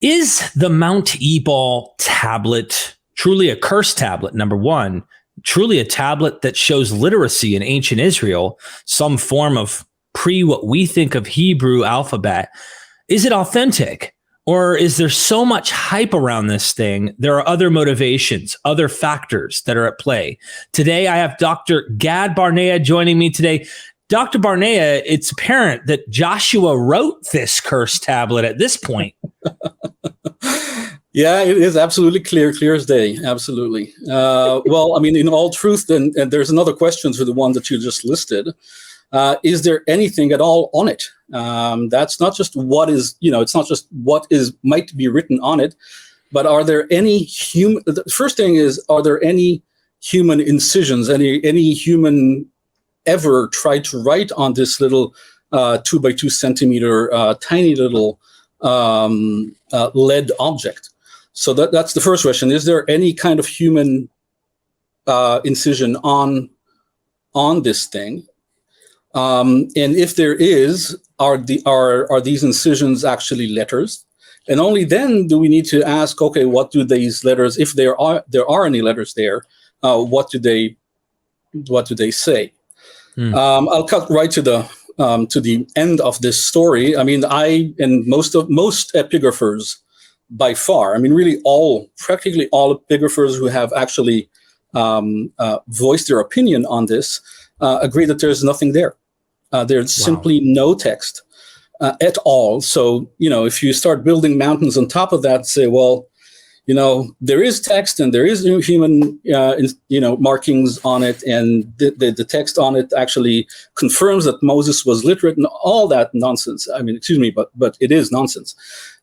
Is the Mount Ebal tablet truly a cursed tablet, number one, truly a tablet that shows literacy in ancient Israel, some form of what we think of Hebrew alphabet? Is it authentic? Or is there so much hype around this thing? There are other motivations, other factors that are at play. Today, I have Dr. Gad Barnea joining me today. Dr. Barnea, it's apparent that Joshua wrote this cursed tablet at this point. Yeah, it is absolutely clear as day. Absolutely. Well, I mean, in all truth, and there's another question to the one that you just listed. Is there anything at all on it? That's not just what is, it's not just what is might be written on it, but are there any human? The first thing is, are there any human incisions? Any human ever tried to write on this little 2 by 2 centimeter tiny little lead object? So that's the first question. Is there any kind of human incision on this thing? And if there is, are these incisions actually letters? And only then do we need to ask, okay, what do these letters, if there are any letters there, what do they say? I'll cut right to the end of this story. I mean, most epigraphers, by far, I mean, really practically all epigraphers who have actually voiced their opinion on this agree that there's nothing there. There's simply no text at all. So, if you start building mountains on top of that, say, well, there is text and there is human, markings on it, and the text on it actually confirms that Moses was literate and all that nonsense. I mean, excuse me, but it is nonsense.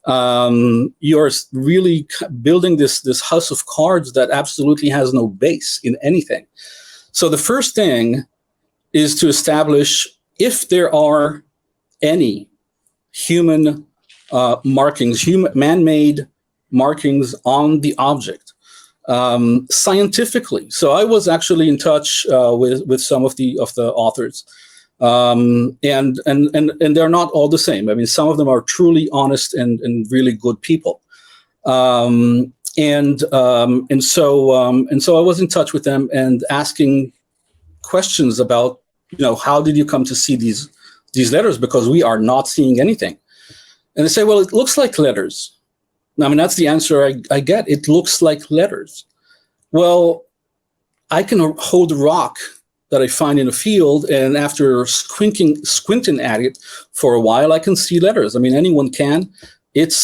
You're really building this house of cards that absolutely has no base in anything. So the first thing is to establish if there are any human markings, man-made markings on the object scientifically. So I was actually in touch with some of the authors, and they're not all the same. I mean, some of them are truly honest and really good people, and so I was in touch with them and asking questions about, how did you come to see these letters, because we are not seeing anything. And they say, well, it looks like letters. I mean, that's the answer I get. It looks like letters. Well, I can hold a rock that I find in a field, and after squinting at it for a while, I can see letters. I mean, anyone can. It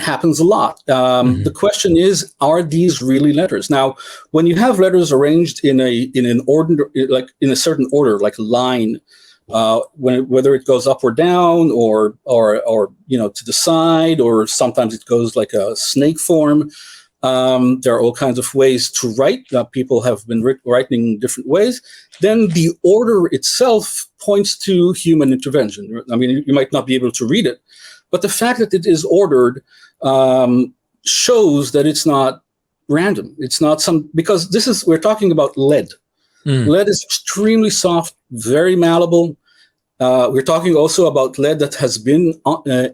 happens a lot. The question is, are these really letters? Now, when you have letters arranged in an order, like in a certain order, like a line, whether it goes up or down, or to the side, or sometimes it goes like a snake form. There are all kinds of ways to write. People have been writing different ways. Then the order itself points to human intervention. I mean, you might not be able to read it, but the fact that it is ordered shows that it's not random. It's not because we're talking about lead. Lead is extremely soft, very malleable. We're talking also about lead that has been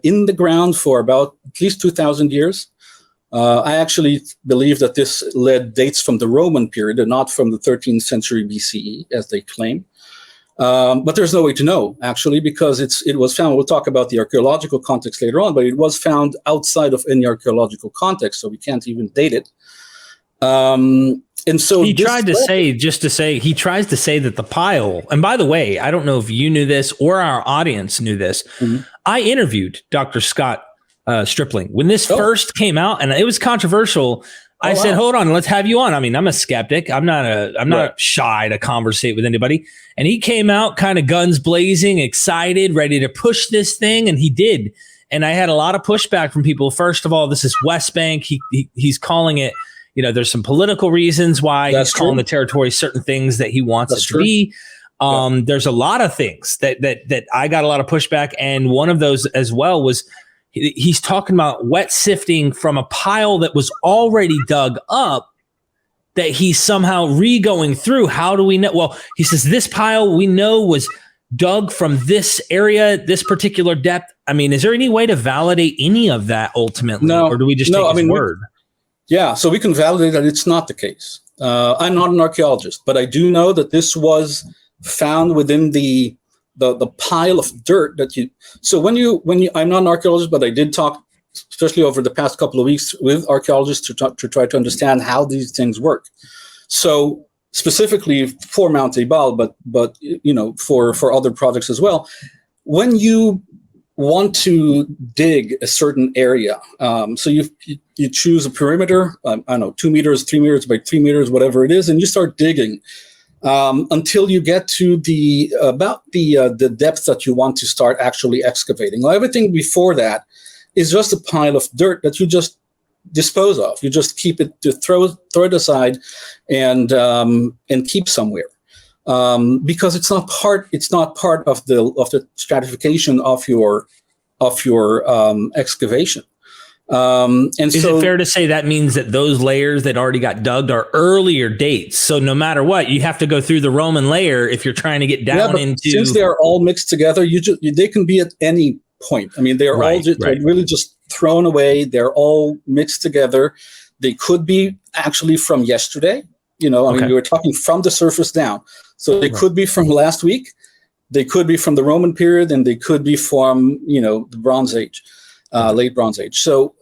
in the ground for about at least 2,000 years. I actually believe that this lead dates from the Roman period and not from the 13th century BCE, as they claim. But there's no way to know, actually, because it was found. We'll talk about the archaeological context later on, but it was found outside of any archaeological context, so we can't even date it. And so he tries to say that the pile, and by the way, I don't know if you knew this or our audience knew this. I interviewed Dr. Scott Stripling when this first came out, and it was controversial. I said, hold on, let's have you on. I mean, I'm a skeptic. I'm not shy to conversate with anybody. And he came out kind of guns blazing, excited, ready to push this thing. And he did. And I had a lot of pushback from people. First of all, this is West Bank. He's calling it, there's some political reasons why he's calling the territory certain things that he wants it to be. There's a lot of things that I got a lot of pushback. And one of those as well was, he's talking about wet sifting from a pile that was already dug up that he's somehow going through. How do we know? Well, he says this pile we know was dug from this area, this particular depth? I mean, is there any way to validate any of that ultimately? No, or do we just take his word? So we can validate that it's not the case. I'm not an archaeologist, but I do know that this was found within the pile of dirt that you. So when you, I'm not an archaeologist, but I did talk, especially over the past couple of weeks, with archaeologists to try to understand how these things work. So specifically for Mount Ebal, but you know, for other projects as well, when you want to dig a certain area, so you choose a perimeter, I don't know, 2 meters, 3 meters by 3 meters, whatever it is, and you start digging until you get to about the depth that you want to start actually excavating. Well, everything before that is just a pile of dirt that you just dispose of. You just keep it, to throw it aside and keep somewhere. Because it's not part of the stratification of your excavation. Is it fair to say that means that those layers that already got dug are earlier dates? So no matter what, you have to go through the Roman layer if you're trying to get down into. Since they are all mixed together, they can be at any point. I mean, they're all they're really just thrown away. They're all mixed together. They could be actually from yesterday. You know, I mean, we were talking from the surface down. So they could be from last week. They could be from the Roman period, and they could be from, you know, the Bronze Age, late Bronze Age. So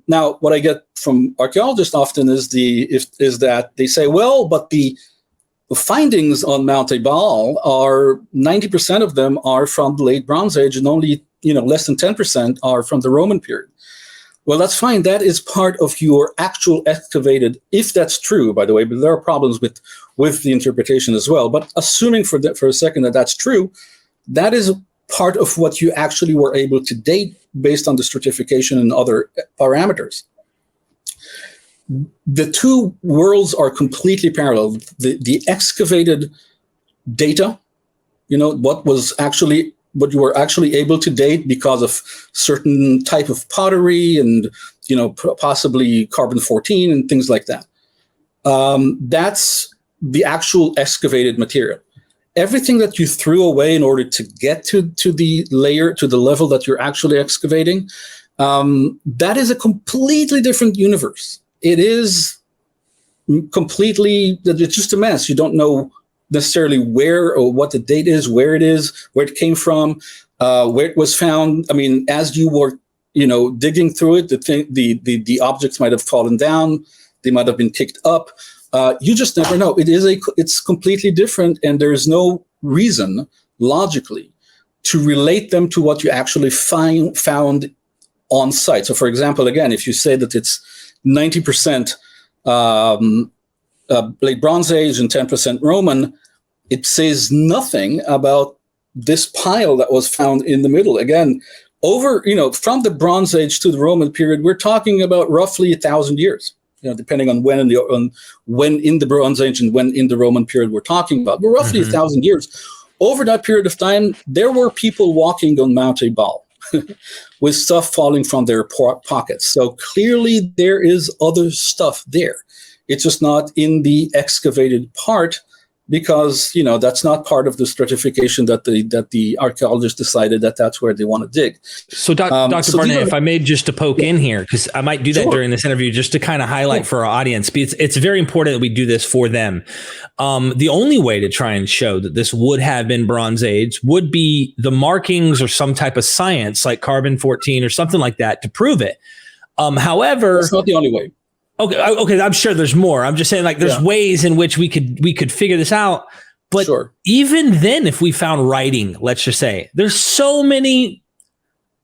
now what I get from archaeologists often is that they say, well, but the findings on Mount Ebal are 90% of them are from the late Bronze Age, and only, you know, less than 10% are from the Roman period. Well, that's fine. That is part of your actual excavated, if that's true, by the way, but there are problems with the interpretation as well. But assuming for a second that that's true, that is part of what you actually were able to date based on the stratification and other parameters. The two worlds are completely parallel. The excavated data, you know, what you were actually able to date because of certain type of pottery and, you know, possibly carbon-14 and things like that. That's the actual excavated material. Everything that you threw away in order to get to the layer, to the level that you're actually excavating, that is a completely different universe. It is completely, it's just a mess. You don't know necessarily where or what the date is, where it came from, where it was found. I mean, as you were, you know, digging through it, the objects might have fallen down, they might have been picked up. You just never know. It's completely different, and there's no reason logically to relate them to what you actually found on site. So, for example, again, if you say that it's 90% late Bronze Age and 10% Roman, it says nothing about this pile that was found in the middle. Again, over, you know, from the Bronze Age to the Roman period, we're talking about roughly 1,000 years. You know, depending on when in the Bronze Age and when in the Roman period we're talking about. But roughly 1,000 years. Over that period of time, there were people walking on Mount Ebal with stuff falling from their pockets. So clearly there is other stuff there. It's just not in the excavated part because, you know, that's not part of the stratification that the archaeologists decided that that's where they want to dig. So, Dr. Barnea, if I may just to poke in here, because I might do that during this interview, just to kind of highlight for our audience, it's very important that we do this for them. The only way to try and show that this would have been Bronze Age would be the markings or some type of science like carbon-14 or something like that to prove it. However, that's not the only way. Okay. I'm sure there's more. I'm just saying, like, there's ways in which we could figure this out. But even then, if we found writing, let's just say, there's so many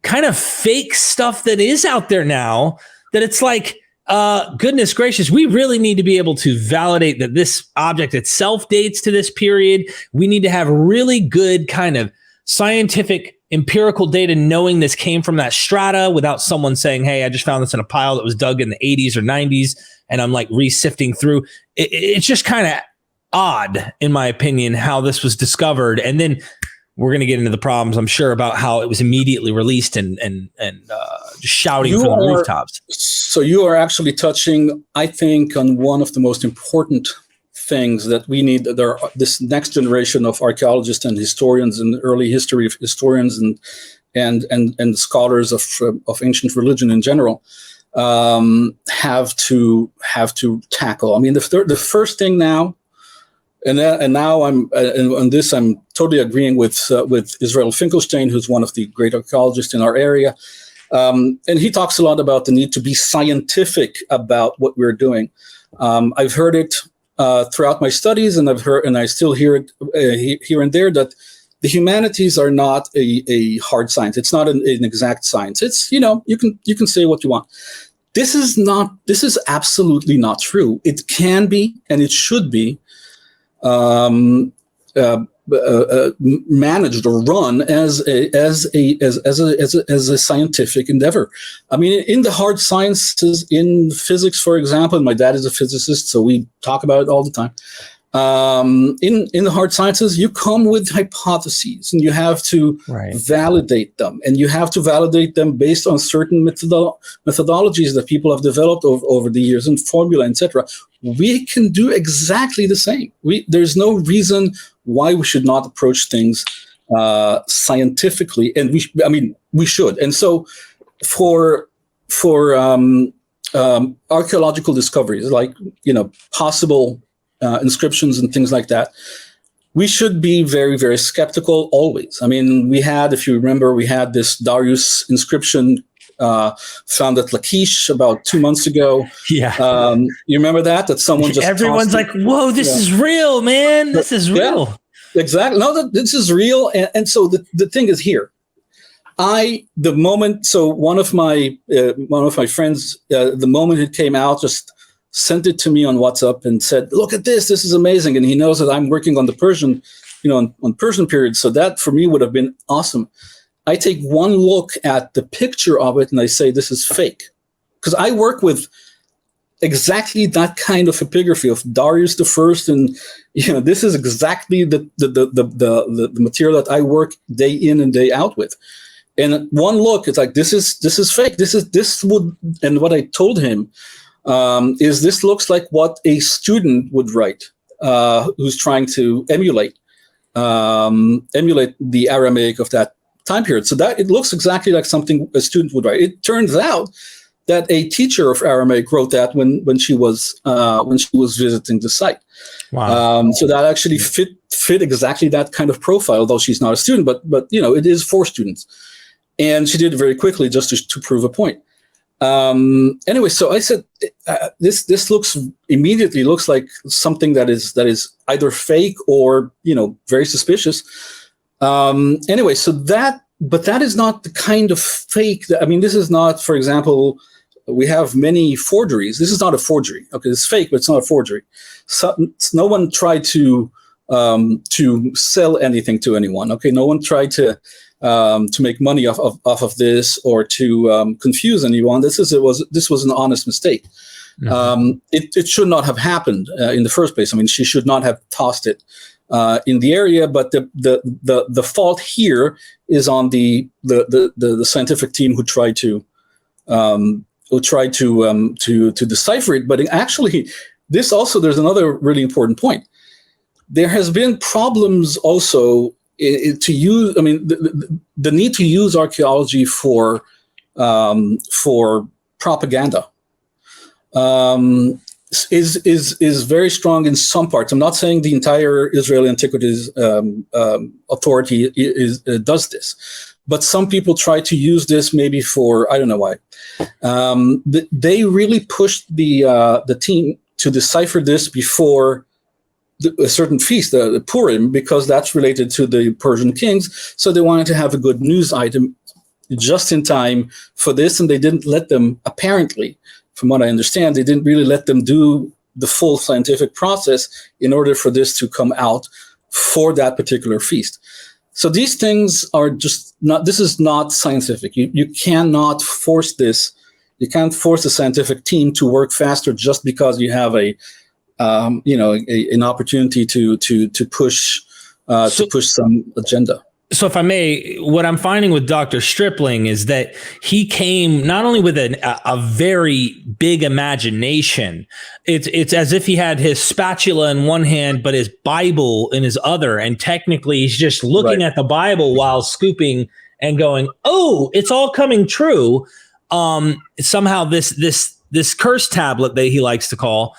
kind of fake stuff that is out there now that it's like, goodness gracious, we really need to be able to validate that this object itself dates to this period. We need to have really good kind of scientific empirical data knowing this came from that strata without someone saying, hey, I just found this in a pile that was dug in the 80s or 90s and I'm like re-sifting through. It's just kind of odd, in my opinion, how this was discovered. And then we're going to get into the problems, I'm sure, about how it was immediately released and just shouting from the rooftops. So you are actually touching, I think, on one of the most important things that we need. There are this next generation of archaeologists and historians and early history of historians and scholars of ancient religion in general have to tackle. I mean, the first thing now, and now I'm on this. I'm totally agreeing with Israel Finkelstein, who's one of the great archaeologists in our area, and he talks a lot about the need to be scientific about what we're doing. I've heard it throughout my studies, and I still hear it here and there, that the humanities are not a hard science. It's not an exact science. It's, you can say what you want. This is absolutely not true. It can be, and it should be managed or run as a scientific endeavor. I mean, in the hard sciences, in physics, for example, and my dad is a physicist, so we talk about it all the time. In the hard sciences, you come with hypotheses, and you have to validate them, and you have to validate them based on certain methodologies that people have developed over the years, and formula, etc. We can do exactly the same. There's no reason why we should not approach things scientifically, and we should. And so, for archaeological discoveries, like possible inscriptions and things like that, we should be very, very skeptical always. I mean, if you remember, we had this Darius inscription found at Lachish about 2 months ago. Yeah. You remember that someone just everyone's like, whoa, this is real, man. This is real. Yeah, exactly. No, this is real. And so the thing is here. One of my friends, the moment it came out, just sent it to me on WhatsApp and said, look at this is amazing. And he knows that I'm working on the Persian, on Persian period. So that for me would have been awesome. I take one look at the picture of it and I say, this is fake. Because I work with exactly that kind of epigraphy of Darius the First. And, this is exactly the material that I work day in and day out with. And one look, it's like, this is fake. And what I told him, is this looks like what a student would write, who's trying to emulate the Aramaic of that time period. So that it looks exactly like something a student would write. It turns out that a teacher of Aramaic wrote that when she was visiting the site. Wow. So that actually fit exactly that kind of profile, though she's not a student, but it is for students, and she did it very quickly just to prove a point. Anyway, so I said, this immediately looks like something that is either fake or, very suspicious. Anyway, but that is not the kind of fake this is not, for example, we have many forgeries. This is not a forgery. Okay, it's fake, but it's not a forgery. So, no one tried to sell anything to anyone. Okay, no one tried to make money off of this or to confuse anyone. This was an honest mistake. Mm-hmm. It should not have happened in the first place. I mean, she should not have tossed it in the area. But the fault here is on the scientific team who tried to decipher it. But actually, there's another really important point. There has been problems also. To use, the need to use archaeology for propaganda is very strong in some parts. I'm not saying the entire Israeli Antiquities Authority does this, but some people try to use this maybe for, I don't know why. They really pushed the team to decipher this before a certain feast, the Purim, because that's related to the Persian kings. So they wanted to have a good news item just in time for this, and they didn't let them, apparently, from what I understand, they didn't really let them do the full scientific process in order for this to come out for that particular feast. So these things are just not, this is not scientific. You cannot force this. You can't force the scientific team to work faster just because you have an opportunity to push some agenda. So if I may, what I'm finding with Dr. Stripling is that he came not only with a very big imagination, it's as if he had his spatula in one hand, but his Bible in his other. And technically he's just looking at the Bible while scooping and going, oh, it's all coming true. Somehow this curse tablet that he likes to call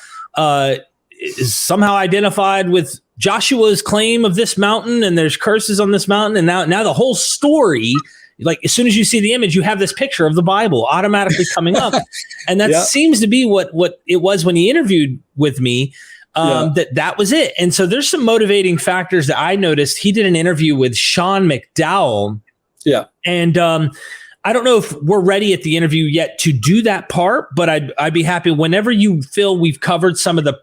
is somehow identified with Joshua's claim of this mountain, and there's curses on this mountain. And now the whole story, like as soon as you see the image, you have this picture of the Bible automatically coming up. And that seems to be what it was when he interviewed with me, that was it. And so there's some motivating factors that I noticed. He did an interview with Sean McDowell. Yeah. And I don't know if we're ready at the interview yet to do that part, but I'd be happy whenever you feel we've covered some of the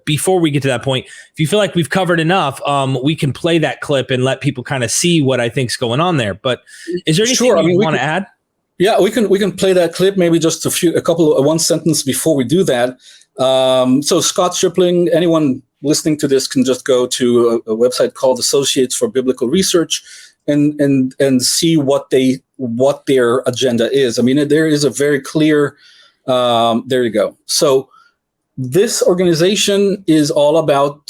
before we get to that point. If you feel like we've covered enough, we can play that clip and let people kind of see what I think's going on there. But is there anything you want to add? Yeah, we can play that clip. Maybe just one sentence before we do that. So Scott Stripling, anyone listening to this can just go to a website called Associates for Biblical Research and see what their agenda is. I mean, there is a very clear. There you go. So this organization is all about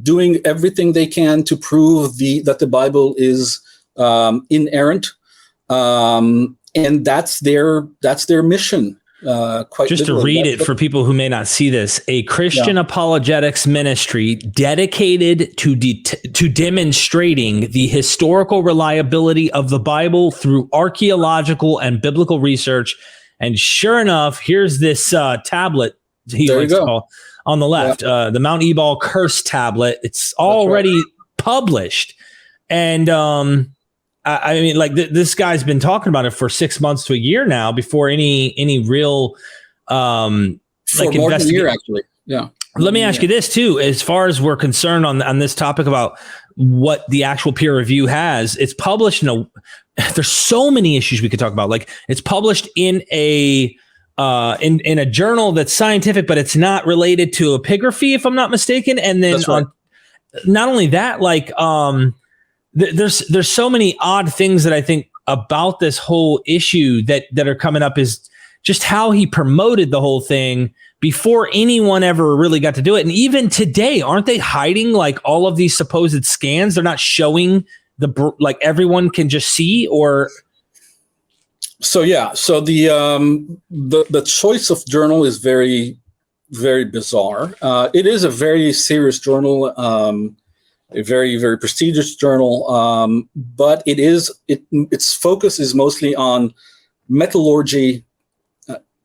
doing everything they can to prove that the Bible is inerrant, and that's their mission. Just to read it for people who may not see this: a Christian apologetics ministry dedicated to demonstrating the historical reliability of the Bible through archaeological and biblical research. And sure enough, here's this tablet he likes to call on the left, the Mount Ebal curse tablet. It's already published. And I mean, like this guy's been talking about it for 6 months to a year now before any real for more than a year, actually. Yeah. Let me ask you this too, as far as we're concerned on this topic about what the actual peer review has. It's published there's so many issues we could talk about. Like it's published in a journal that's scientific, but it's not related to epigraphy, if I'm not mistaken. And then not only that, like there's so many odd things that I think about this whole issue that are coming up is just how he promoted the whole thing before anyone ever really got to do it. And even today, aren't they hiding like all of these supposed scans? They're not showing like everyone can just see, or. So the choice of journal is very, very bizarre. It is a very serious journal, a very, very prestigious journal, but its focus is mostly on metallurgy,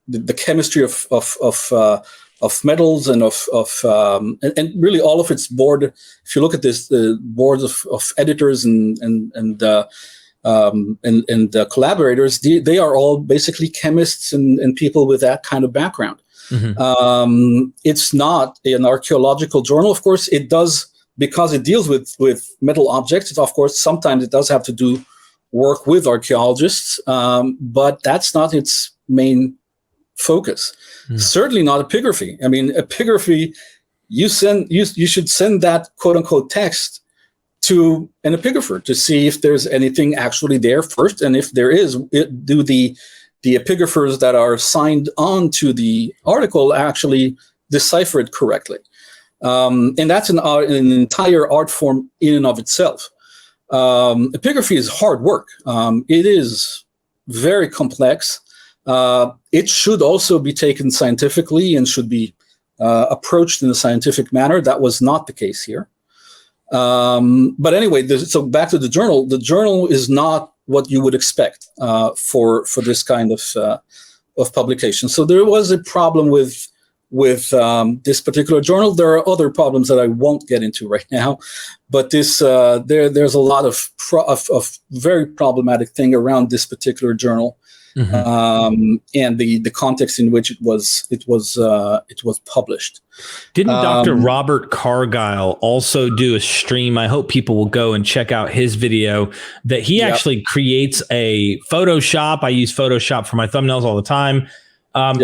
the chemistry of metals and and really all of its board. If you look at this, the boards of editors and collaborators, they are all basically chemists and people with that kind of background. Mm-hmm. It's not an archaeological journal, of course. It does, because it deals with metal objects. Of course, sometimes it does have to do work with archaeologists, but that's not its main focus. Certainly not epigraphy. I mean, epigraphy, you should send that quote unquote text to an epigrapher to see if there's anything actually there first, and if there is, do the epigraphers that are signed on to the article actually decipher it correctly. And that's an entire art form in and of itself. Epigraphy is hard work. It is very complex. It should also be taken scientifically and should be approached in a scientific manner. That was not the case here. But anyway, so back to the journal. The journal is not what you would expect for this kind of publication. So there was a problem with this particular journal. There are other problems that I won't get into right now, but there's a lot of very problematic thing around this particular journal. Mm-hmm. And the context in which it was published. Didn't Dr. Robert Cargyle also do a stream? I hope people will go and check out his video that he actually creates a Photoshop. I use Photoshop for my thumbnails all the time.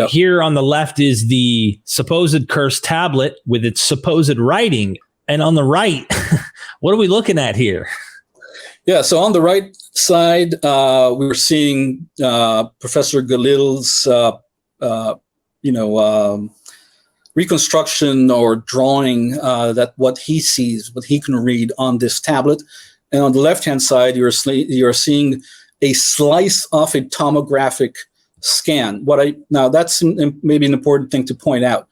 Here on the left is the supposed cursed tablet with its supposed writing. And on the right, what are we looking at here? Yeah, so on the right side, we were seeing Professor Galil's, reconstruction or drawing that what he sees, what he can read on this tablet. And on the left-hand side, you're seeing a slice of a tomographic scan. Now that's maybe an important thing to point out.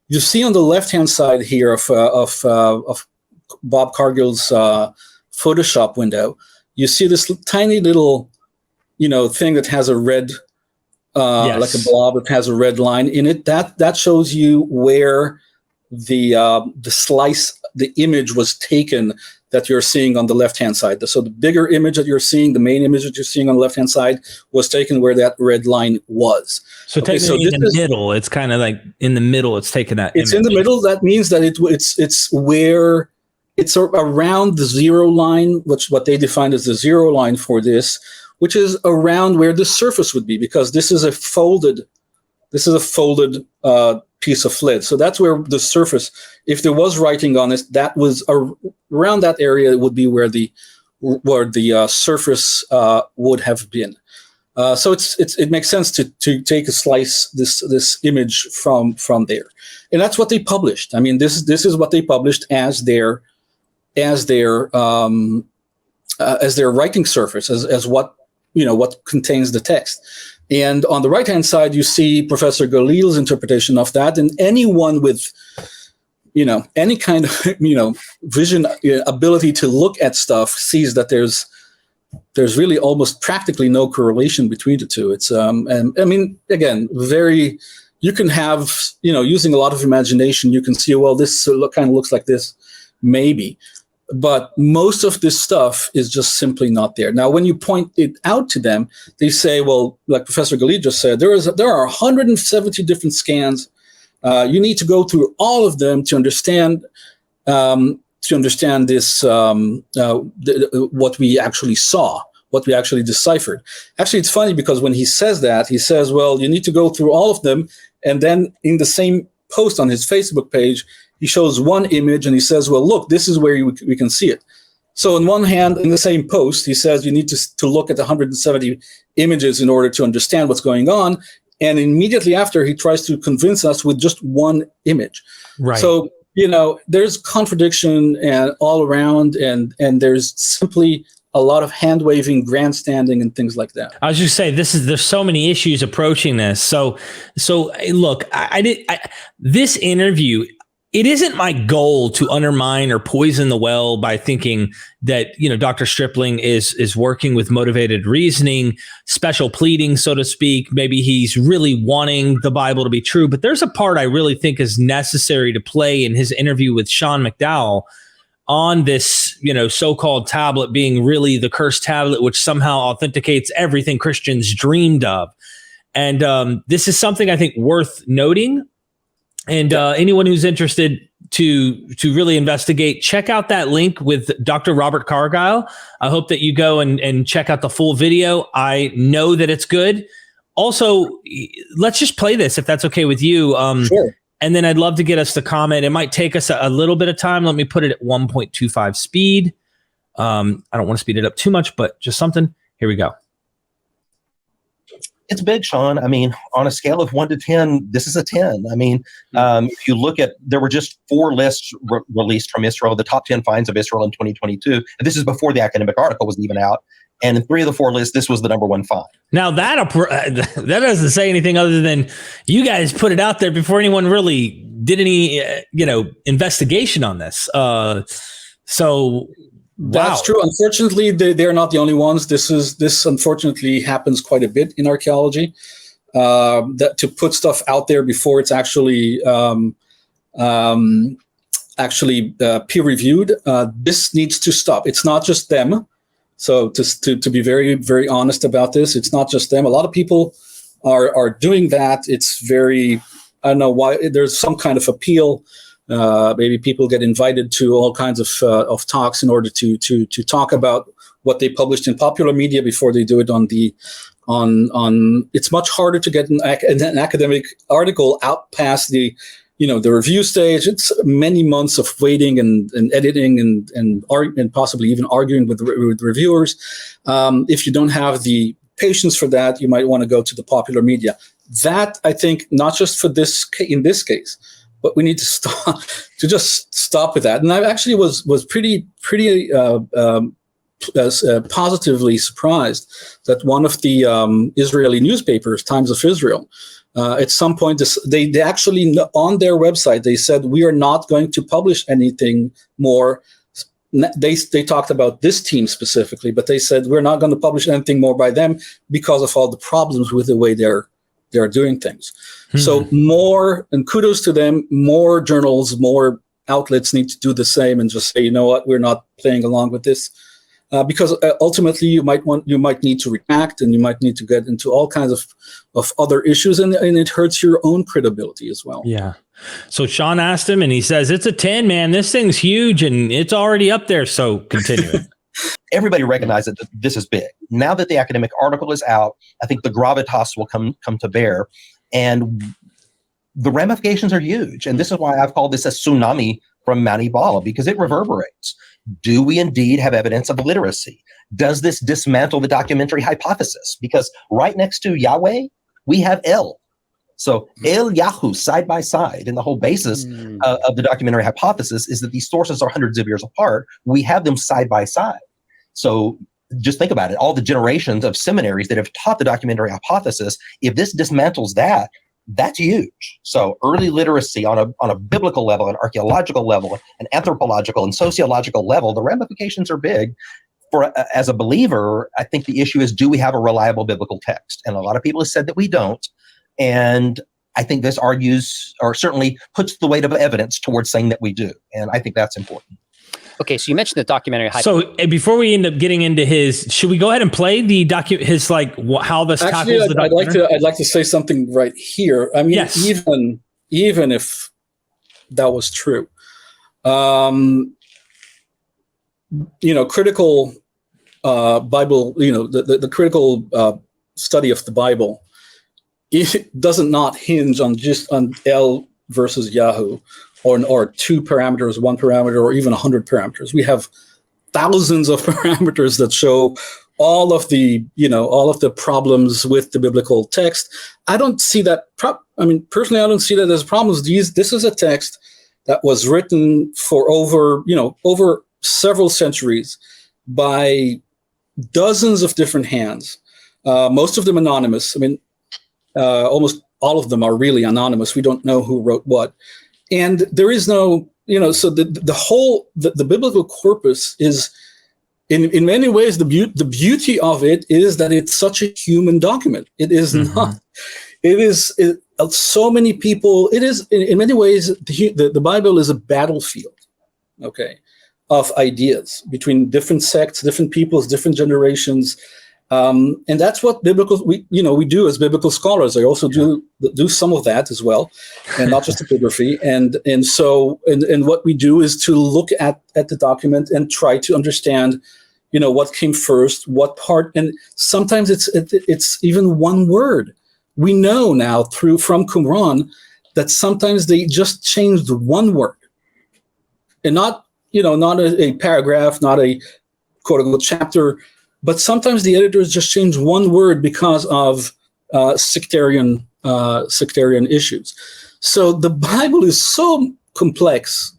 You see on the left-hand side here of Bob Cargill's Photoshop window, you see this tiny little, thing that has a red, Yes. like a blob that has a red line in it. That shows you where the slice, the image was taken that you're seeing on the left-hand side. So the bigger image that you're seeing, the main image that you're seeing on the left-hand side, was taken where that red line was. So taking it in the middle, it's kind of like in the middle, it's taking that It's image. in the middle. That means that it's where it's around the zero line, which what they defined as the zero line for this, which is around where the surface would be, because this is a folded piece of lead. So that's where the surface, if there was writing on it, that was around that area would be where the surface would have been. So it makes sense to take a slice this image from there, and that's what they published. I mean, this is what they published as their writing surface, as what contains the text. And on the right-hand side, you see Professor Galil's interpretation of that. And anyone with, any kind of, vision, ability to look at stuff sees that there's really almost practically no correlation between the two. It's, and I mean, again, you can have, using a lot of imagination, you can see, well, this kind of looks like this, maybe. But most of this stuff is just simply not there. Now, when you point it out to them, they say, well, like Professor Galil just said, there are 170 different scans. You need to go through all of them to understand this, what we actually saw, what we actually deciphered. Actually, it's funny because when he says that, he says, well, you need to go through all of them. And then in the same post on his Facebook page, he shows one image and he says, well, look, this is where we can see it. So on one hand, in the same post, he says you need to look at 170 images in order to understand what's going on. And immediately after, he tries to convince us with just one image. Right. So, there's contradiction and all around, and there's simply a lot of hand waving, grandstanding, and things like that. I was just saying, there's so many issues approaching this. So look, this interview, it isn't my goal to undermine or poison the well by thinking that, Dr. Stripling is working with motivated reasoning, special pleading, so to speak. Maybe he's really wanting the Bible to be true. But there's a part I really think is necessary to play in his interview with Sean McDowell on this, so-called tablet being really the cursed tablet, which somehow authenticates everything Christians dreamed of. And this is something I think worth noting. And anyone who's interested to really investigate, check out that link with Dr. Robert Cargyle. I hope that you go and check out the full video. I know that it's good. Also, let's just play this if that's okay with you. Sure. And then I'd love to get us to comment. It might take us a little bit of time. Let me put it at 1.25 speed. I don't want to speed it up too much, but just something. Here we go. It's big, Sean. I mean, on a scale of 1 to 10, this is a 10. I mean, if you look at, there were just 4 lists released from Israel, the top 10 finds of Israel in 2022. And this is before the academic article was even out. And in 3 of the 4 lists, this was the number 1 find. Now that doesn't say anything other than you guys put it out there before anyone really did any, investigation on this. So that's true. Unfortunately, they're not the only ones. This unfortunately happens quite a bit in archaeology. That to put stuff out there before it's actually peer reviewed. This needs to stop. It's not just them. So to be very, very honest about this, it's not just them. A lot of people are doing that. It's very, I don't know why. There's some kind of appeal. Maybe people get invited to all kinds of talks in order to talk about what they published in popular media before they do it on. It's much harder to get an academic article out past the the review stage. It's many months of waiting and editing and possibly even arguing with reviewers. If you don't have the patience for that, you might want to go to the popular media. That, I think, not just for in this case, but we need to just stop with that. And I actually was pretty positively surprised that one of the Israeli newspapers, Times of Israel, at some point they actually, on their website, they said, we are not going to publish anything more. They talked about this team specifically, but they said we're not going to publish anything more by them because of all the problems with the way they're doing things. So more, and kudos to them, more journals, more outlets need to do the same and just say, you know what, we're not playing along with this. Because ultimately you might need to react, and you might need to get into all kinds of other issues, and it hurts your own credibility as well. Yeah. So Sean asked him, and he says, it's a 10, man. This thing's huge, and it's already up there. So continue. Everybody recognizes that this is big. Now that the academic article is out, I think the gravitas will come to bear, and the ramifications are huge. And this is why I've called this a tsunami from Mount Ebal, because it reverberates. Do we indeed have evidence of literacy? Does this dismantle the documentary hypothesis? Because right next to Yahweh, we have El. So El Yahu side by side, and the whole basis of the documentary hypothesis is that these sources are hundreds of years apart. We have them side by side. So just think about it. All the generations of seminaries that have taught the documentary hypothesis, if this dismantles that, that's huge. So early literacy on a biblical level, an archaeological level, an anthropological and sociological level, the ramifications are big. As a believer, I think the issue is, do we have a reliable biblical text? And a lot of people have said that we don't. And I think this argues, or certainly puts the weight of evidence towards saying that we do. And I think that's important. Okay, so you mentioned the documentary. So before we end up getting into should we go ahead and play the how this actually, tackles the documentary? I'd like to say something right here. I mean, yes. even if that was true, critical Bible, the critical study of the Bible, it doesn't not hinge on El versus Yahoo, or 2 parameters, 1 parameter, or even 100 parameters. We have thousands of parameters that show all of the problems with the biblical text. I don't see that. Personally, I don't see that as problems. This is a text that was written for over several centuries by dozens of different hands. Most of them anonymous. Almost all of them are really anonymous. We don't know who wrote what. And there is no, so the biblical corpus is, in many ways, the beauty of it is that it's such a human document. It is not, so many people, it is, in many ways, the Bible is a battlefield, okay, of ideas between different sects, different peoples, different generations. And that's what we do as biblical scholars. I also do some of that as well, and not just epigraphy. And so what we do is to look at the document and try to understand, what came first, what part, and sometimes it's even one word. We know now from Qumran that sometimes they just changed one word, and not a paragraph, not a quote unquote chapter. But sometimes the editors just change one word because of sectarian issues. So the Bible is so complex.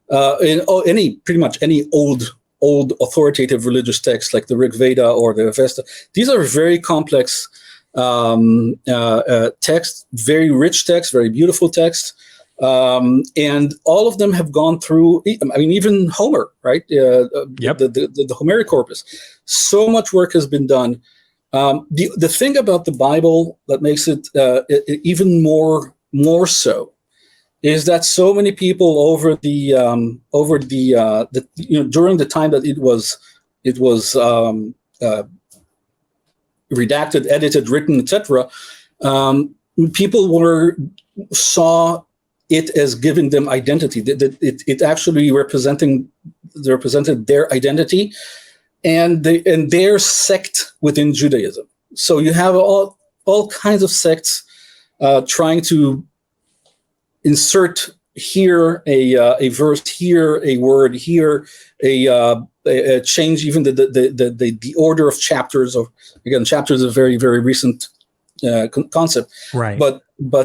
Pretty much any old authoritative religious text like the Rig Veda or the Avesta, these are very complex texts, very rich texts, very beautiful texts. And all of them have gone through, even Homer, right? The Homeric corpus. So much work has been done. The thing about the Bible that makes it even more so is that so many people during the time that it was redacted, edited, written, etc., people saw it as giving them identity. It actually represented their identity and their sect within Judaism. So you have all kinds of sects trying to insert here a verse here, a word here, a change even the order of chapters. Or again, chapters is a very, very recent concept, right? But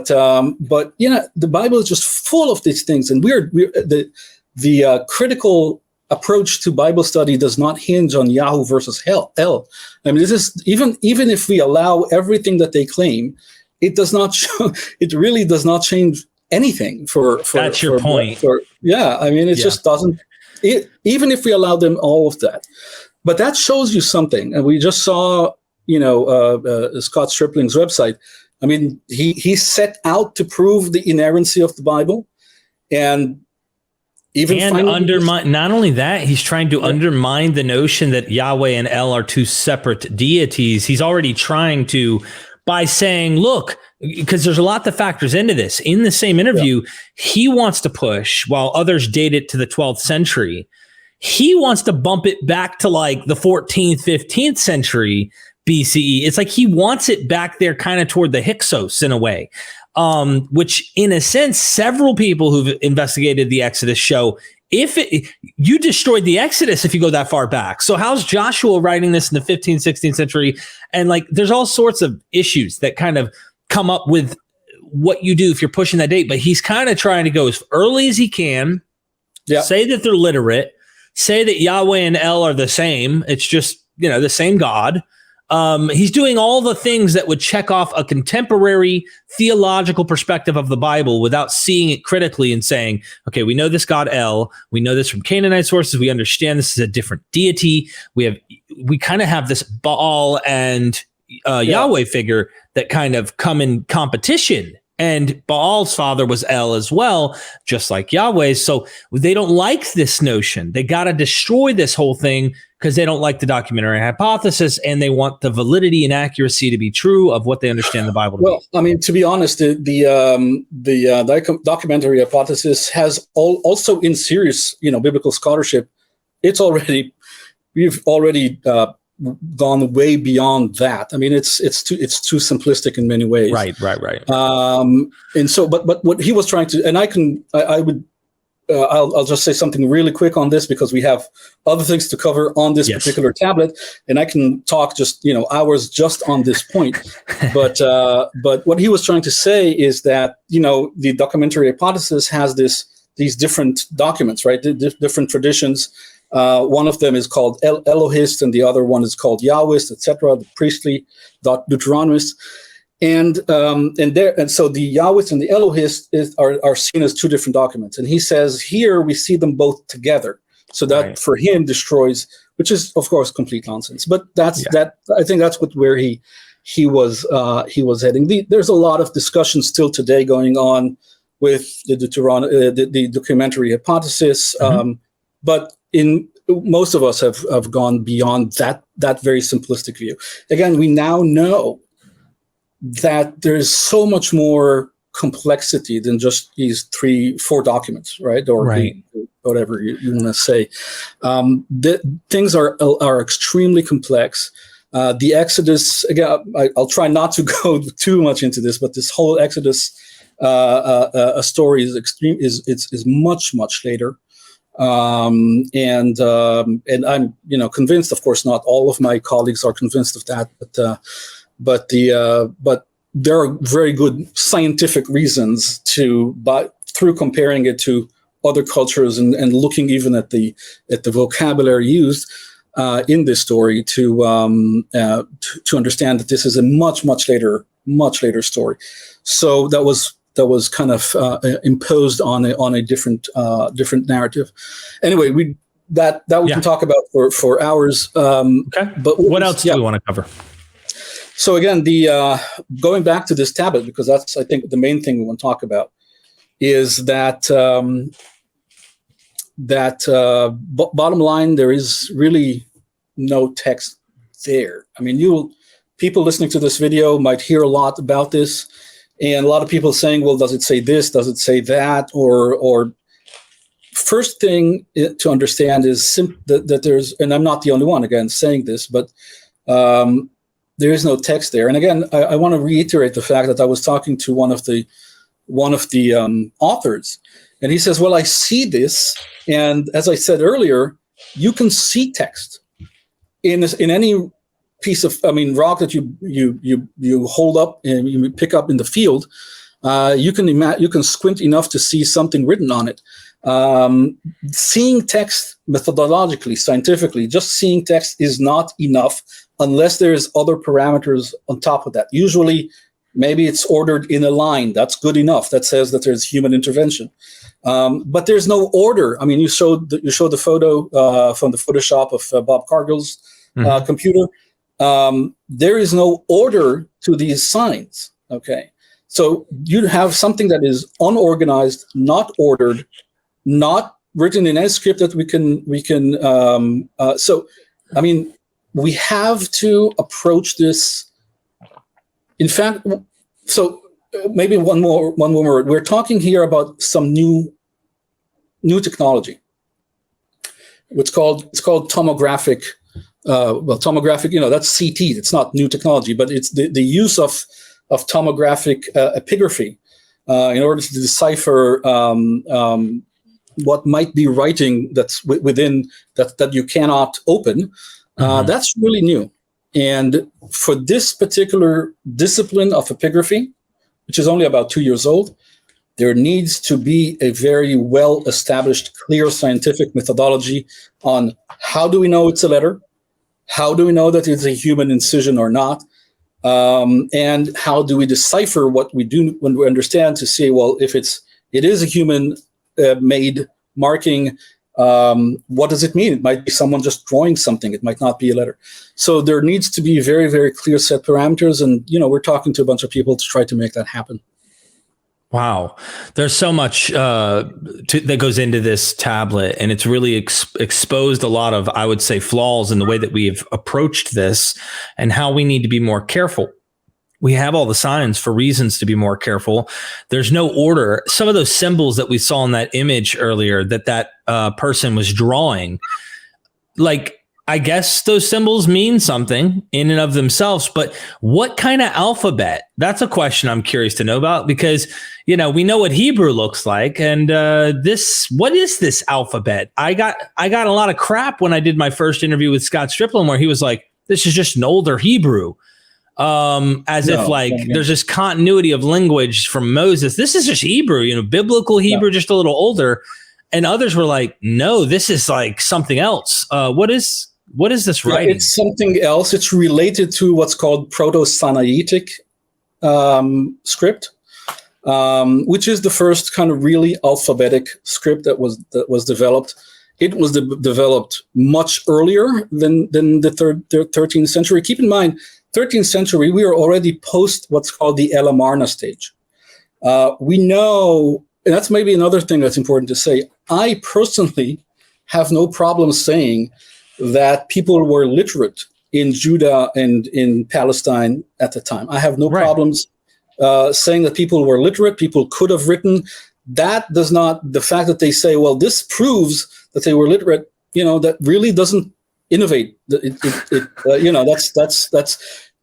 the Bible is just full of these things, and the critical approach to Bible study does not hinge on Yahoo versus El. I mean, this is even if we allow everything that they claim, it does not show. It really does not change anything for that's your point. I mean, it just doesn't. Even if we allow them all of that, but that shows you something. And we just saw, Scott Stripling's website. I mean, he set out to prove the inerrancy of the Bible, and undermine. Not only that, he's trying to undermine the notion that Yahweh and El are two separate deities. He's already trying to, by saying, look, because there's a lot that factors into this. In the same interview, he wants to push, while others date it to the 12th century, he wants to bump it back to like the 14th, 15th century BCE. It's like he wants it back there kind of toward the Hyksos in a way, which in a sense, several people who've investigated the Exodus show, you destroyed the Exodus if you go that far back. So how's Joshua writing this in the 15th, 16th century? And like, there's all sorts of issues that kind of come up with what you do if you're pushing that date. But he's kind of trying to go as early as he can, say that they're literate, say that Yahweh and El are the same. It's just, the same God. He's doing all the things that would check off a contemporary theological perspective of the Bible without seeing it critically and saying, okay, we know this God El, we know this from Canaanite sources, we understand this is a different deity. We kind of have this Baal and Yahweh figure that kind of come in competition. And Baal's father was El as well, just like Yahweh's. So they don't like this notion. They got to destroy this whole thing because they don't like the documentary hypothesis, and they want the validity and accuracy to be true of what they understand the Bible to be. Well, I mean, to be honest, the documentary hypothesis has also in serious, biblical scholarship, we've already gone way beyond that. I mean, it's too simplistic in many ways. Right. And so, but what he was trying to, and I'll just say something really quick on this because we have other things to cover on this particular tablet, and I can talk just hours just on this point. But what he was trying to say is that the documentary hypothesis has these different documents, right? Different traditions. One of them is called Elohist, and the other one is called Yahwist, etc. The priestly Deuteronomist. And so the Yahwist and the Elohist are seen as two different documents. And he says here we see them both together. So that for him destroys, which is of course complete nonsense. But that I think that's where he was heading. There's a lot of discussion still today going on with the documentary hypothesis, but most of us have gone beyond that very simplistic view. Again, we now know that there's so much more complexity than just these 3-4 documents, right? Or whatever you want to say. Things are extremely complex. The Exodus, again, I'll try not to go too much into this, but this whole Exodus story is much later. And I'm convinced. Of course, not all of my colleagues are convinced of that, but there are very good scientific reasons through comparing it to other cultures and looking even at the vocabulary used in this story to understand that this is a much later story. So that was kind of imposed on a different narrative. Anyway, we can talk about for hours. Okay. But what else do we want to cover? So again, going back to this tablet, because that's I think the main thing we want to talk about is that bottom line, there is really no text there. I mean, people listening to this video might hear a lot about this. And a lot of people saying, well, does it say this? Does it say that? Or first thing to understand is that there's, and I'm not the only one, again, saying this, but there is no text there. And again, I want to reiterate the fact that I was talking to one of the authors, and he says, "Well, I see this, and as I said earlier, you can see text in any piece of, rock that you hold up and you pick up in the field. You can squint enough to see something written on it. Seeing text methodologically, scientifically, just seeing text is not enough unless there's other parameters on top of that. Usually, maybe it's ordered in a line. That's good enough. That says that there's human intervention. But there's no order. I mean, you showed the photo from the Photoshop of Bob Cargill's computer. There is no order to these signs. Okay, so you have something that is unorganized, not ordered, not written in any script that we can. We have to approach this. In fact, so maybe one more word. We're talking here about some new technology. It's called tomographic. Tomographic. That's CT. It's not new technology, but it's the use of tomographic epigraphy in order to decipher what might be writing that's within that you cannot open. That's really new. And for this particular discipline of epigraphy, which is only about 2 years old, there needs to be a very well-established, clear scientific methodology on how do we know it's a letter, how do we know that it's a human incision or not, and how do we decipher what we do when we understand to say, well, if it is a human made marking, what does it mean? It might be someone just drawing something. It might not be a letter. So there needs to be very, very clear set parameters. And, we're talking to a bunch of people to try to make that happen. Wow. There's so much that goes into this tablet, and it's really exposed a lot of, I would say, flaws in the way that we've approached this and how we need to be more careful. We have all the signs for reasons to be more careful. There's no order. Some of those symbols that we saw in that image earlier that person was drawing, like, I guess those symbols mean something in and of themselves, but what kind of alphabet? That's a question I'm curious to know about, because, we know what Hebrew looks like. And what is this alphabet? I got a lot of crap when I did my first interview with Scott Stripling, where he was like, this is just an older Hebrew. There's this continuity of language from Moses. This is just Hebrew, biblical Hebrew, just a little older. And others were like, no, this is like something else. What is this writing? It's something else. It's related to what's called Proto-Sinaitic script, which is the first kind of really alphabetic script that was developed. It was developed much earlier than the 13th century. Keep in mind, 13th century, we are already post what's called the Elamarna stage. We know, and that's maybe another thing that's important to say, I personally have no problem saying that people were literate in Judah and in Palestine at the time. I have no problems saying that people were literate, people could have written. That does not, the fact that they say, well, this proves that they were literate, that really doesn't innovate. That's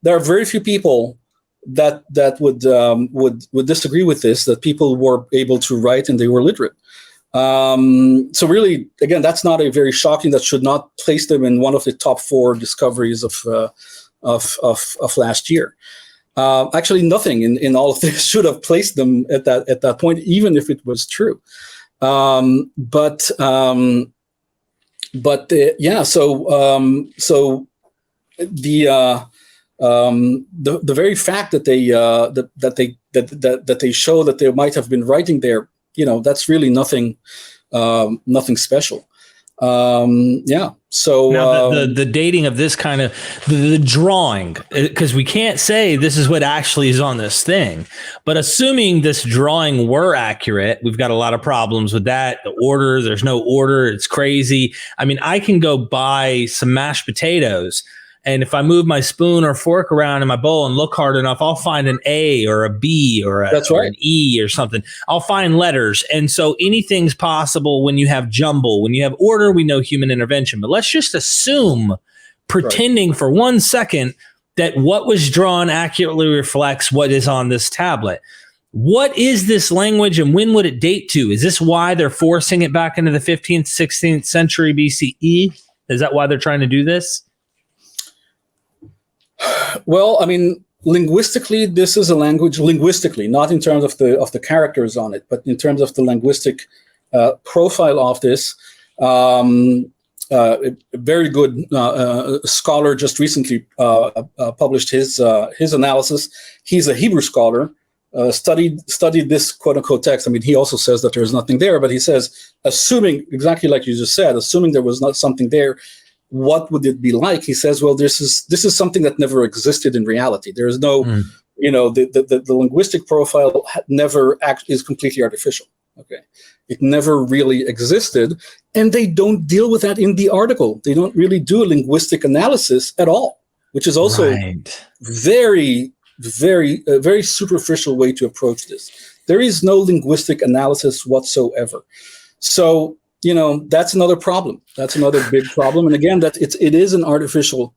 there are very few people that would disagree with this, that people were able to write and they were literate. So really, again, that's not a very shocking. That should not place them in one of the top 4 discoveries of last year. Actually, nothing in all of this should have placed them at that point, even if it was true. So the very fact that they show that they might have been writing there, that's really nothing special. So now the dating of this kind of the drawing, because we can't say this is what actually is on this thing, but assuming this drawing were accurate, we've got a lot of problems with that. The order, there's no order. It's crazy. I mean, I can go buy some mashed potatoes, and if I move my spoon or fork around in my bowl and look hard enough, I'll find an A or a B or an E or something. I'll find letters. And so anything's possible when you have jumble. When you have order, we know human intervention. But let's just assume, pretending for 1 second, that what was drawn accurately reflects what is on this tablet. What is this language and when would it date to? Is this why they're forcing it back into the 15th, 16th century BCE? Is that why they're trying to do this? Well, I mean, linguistically, this is a language, linguistically, not in terms of the characters on it, but in terms of the linguistic profile of this. A very good scholar just recently published his analysis. He's a Hebrew scholar, studied this quote unquote text. I mean, he also says that there's nothing there, but he says, assuming exactly like you just said, assuming there was not something there, what would it be like? He says, well, this is something that never existed in reality. There is no, the linguistic profile never is completely artificial. Okay, it never really existed, and they don't deal with that in the article. They don't really do a linguistic analysis at all, which is also very, very, a very superficial way to approach this. There is no linguistic analysis whatsoever. So, that's another problem. That's another big problem. And again, that it is an artificial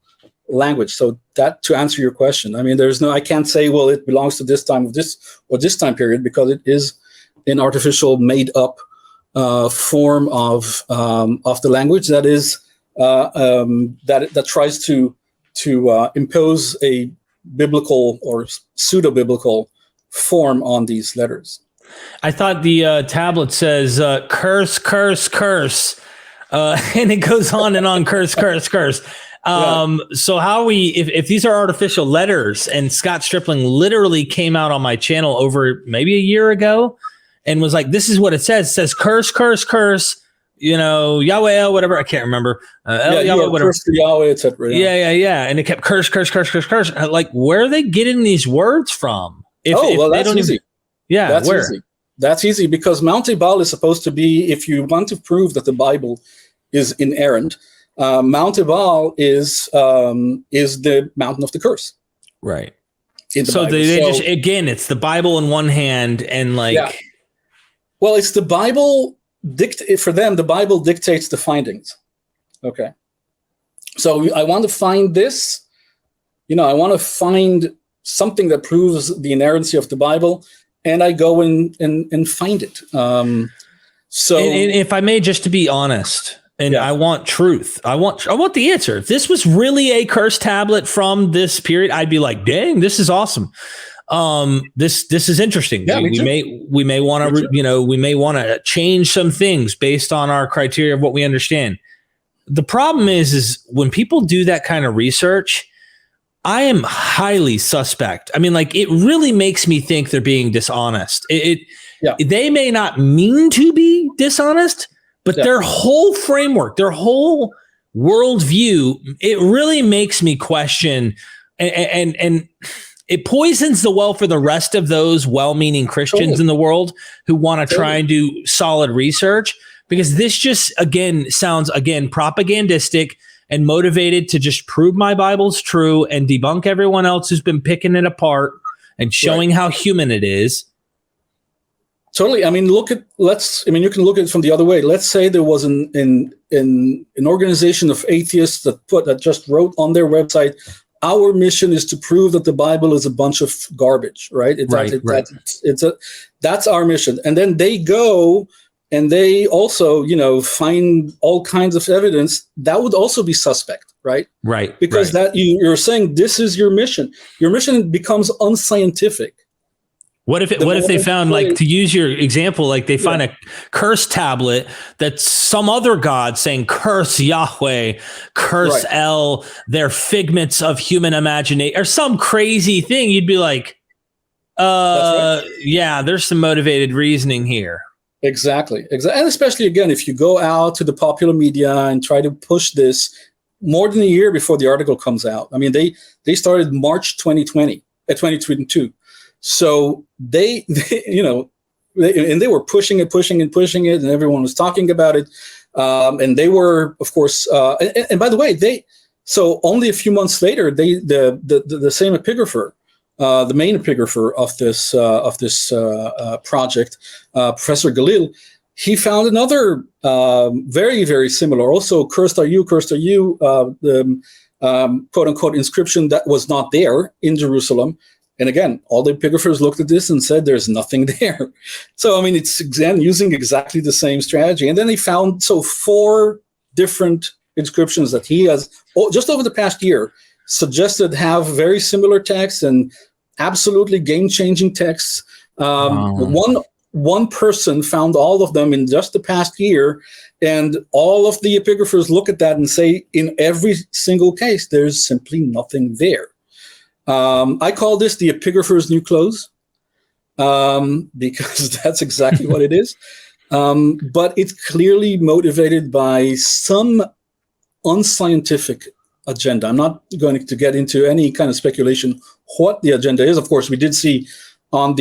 language. So that, to answer your question, I mean, I can't say, well, it belongs to this time of this or this time period, because it is an artificial, made-up form of the language that is that tries to impose a biblical or pseudo-biblical form on these letters. I thought the tablet says curse, curse, curse, and it goes on and on, curse, curse, curse. So how if these are artificial letters, and Scott Stripling literally came out on my channel over maybe a year ago and was like, this is what it says. It says curse, curse, curse, Yahweh, whatever. I can't remember. Yahweh, whatever. Curse to Yahweh, etc. Yeah. And it kept curse, curse, curse, curse, curse. Like, where are they getting these words from? That's easy. That's where? Easy. That's easy, because Mount Ebal is supposed to be, if you want to prove that the Bible is inerrant, Mount Ebal is the mountain of the curse. Right. So they just, again, it's the Bible in one hand and well, it's the Bible for them. The Bible dictates the findings. Okay. So I want to find this, I want to find something that proves the inerrancy of the Bible, and I go and find it. So, and if I may, just to be honest, and I want truth. I want the answer. If this was really a curse tablet from this period, I'd be like, dang, this is awesome. This is interesting. Yeah, we may want to, we may want to change some things based on our criteria of what we understand. The problem is when people do that kind of research, I am highly suspect. I mean, it really makes me think they're being dishonest. They may not mean to be dishonest, but their whole framework, their whole worldview, it really makes me question, and it poisons the well for the rest of those well-meaning Christians in the world who want to try and do solid research, because this just, sounds propagandistic and motivated to just prove my Bible's true and debunk everyone else who's been picking it apart and showing how human it is. Totally. I mean, you can look at it from the other way. Let's say there was an organization of atheists that just wrote on their website, our mission is to prove that the Bible is a bunch of garbage, right? That's our mission. And then they go and they also, find all kinds of evidence. That would also be suspect, right? Right. Because that you're saying this is your mission. Your mission becomes unscientific. What if they found, to use your example, they find a curse tablet that's some other god saying curse Yahweh, curse El, they're figments of human imagination, or some crazy thing? You'd be like, there's some motivated reasoning here. Exactly. And especially, again, if you go out to the popular media and try to push this more than a year before the article comes out. I mean, they started March 2022. So they they were pushing it, and everyone was talking about it. And they were, of course, and by the way, so only a few months later, the same epigrapher, the main epigrapher of this project, Professor Galil, he found another very, very similar, also cursed are you, the quote unquote inscription that was not there in Jerusalem. And again, all the epigraphers looked at this and said, there's nothing there. So, I mean, it's again using exactly the same strategy. And then they found 4 different inscriptions that he has, just over the past year, suggested have very similar texts and absolutely game-changing texts. One person found all of them in just the past year, and all of the epigraphers look at that and say, in every single case, there's simply nothing there. I call this the epigrapher's new clothes, because that's exactly what it is. But it's clearly motivated by some unscientific agenda. I'm not going to get into any kind of speculation what the agenda is. Of course, we did see on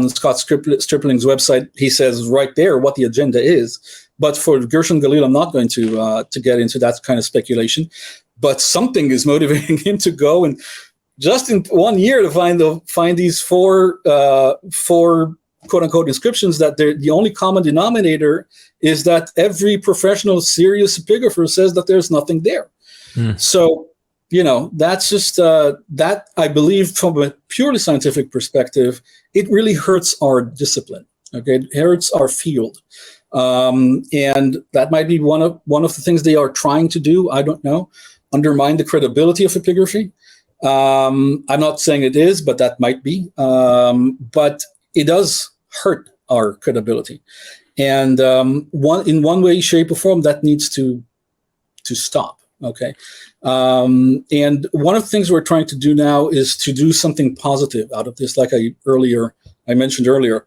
Scott Stripling's website, he says right there what the agenda is. But for Gershon Galil, I'm not going to get into that kind of speculation. But something is motivating him to go and just in 1 year to find these four quote unquote inscriptions that the only common denominator is that every professional serious epigrapher says that there's nothing there. So, that's just that I believe from a purely scientific perspective, it really hurts our discipline. Okay, it hurts our field. And that might be one of the things they are trying to do. I don't know, undermine the credibility of epigraphy. I'm not saying it is, but that might be. But it does hurt our credibility, and in one way, shape, or form, that needs to stop. Okay, and one of the things we're trying to do now is to do something positive out of this, like I mentioned earlier,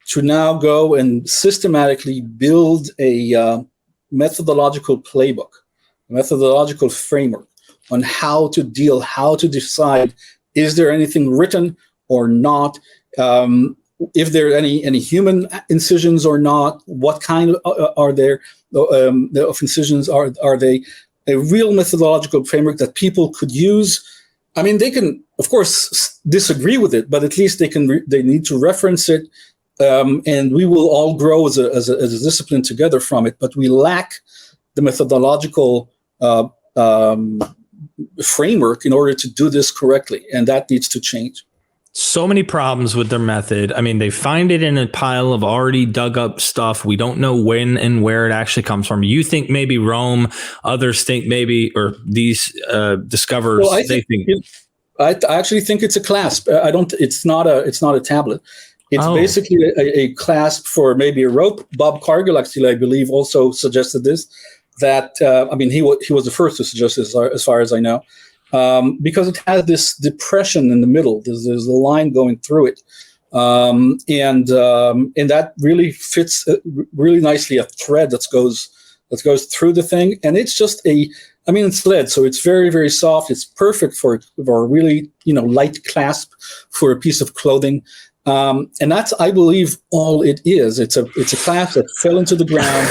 to now go and systematically build a methodological playbook, a methodological framework on how to decide, is there anything written or not? If there are any human incisions or not, what kind are there of incisions are they? A real methodological framework that people could use. I mean, they can, of course, disagree with it, but at least they need to reference it, and we will all grow as a discipline together from it. But we lack the methodological framework in order to do this correctly, and that needs to change. So many problems with their method. I mean, they find it in a pile of already dug up stuff. We don't know when and where it actually comes from. You think maybe Rome, others think maybe, or these discoverers. Well, I actually think it's a clasp. It's not a tablet. It's basically a clasp for maybe a rope. Bob Cargill, actually, I believe, also suggested this. That he was the first to suggest this, as far as I know. Because it has this depression in the middle. There's a line going through it, and that really fits really nicely a thread that goes through the thing. And it's just it's lead, so it's very, very soft. It's perfect for a really light clasp for a piece of clothing. And that's, I believe, all it is. It's a clasp that fell into the ground,